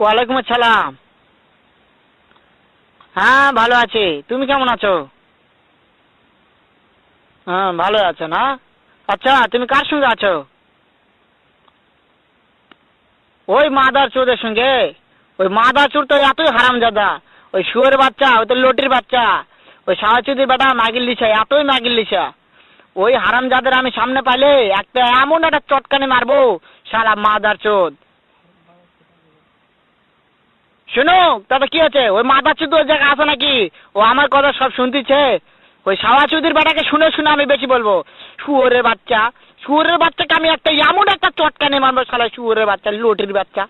ওয়ালাইকুম আসসালাম। হ্যাঁ ভালো আছি, তুমি কেমন আছো? হ্যাঁ ভালো আছো না? আচ্ছা তুমি কার সঙ্গে আছো? ওই মাদার চোদের সঙ্গে। ওই মাদার চোর তো এতই হারামজাদা। ওই শুয়োরের বাচ্চা, ওই তো লটির বাচ্চা, ওই সাওয়াচুদির বেটা মাগির লিসা, এতই মাগির লিসা। ওই হারামজাদের আমি সামনে পাইলে একটা এমন একটা চটকানি মারবো, শালা মাদার চোদ। শুনো, তাতে কি আছে? ওই মাদার চোদ ওই জায়গায় আছে নাকি? ও আমার কথা সব শুনতিছে। ওই সাওয়াচুদির বেটাকে শুনে শুনে আমি বেশি বলবো। শুয়োরের বাচ্চা, শুয়োরের বাচ্চাকে আমি একটা এমন একটা চটকানি মারবো, শালা শুয়োরের বাচ্চা, লটির বাচ্চা।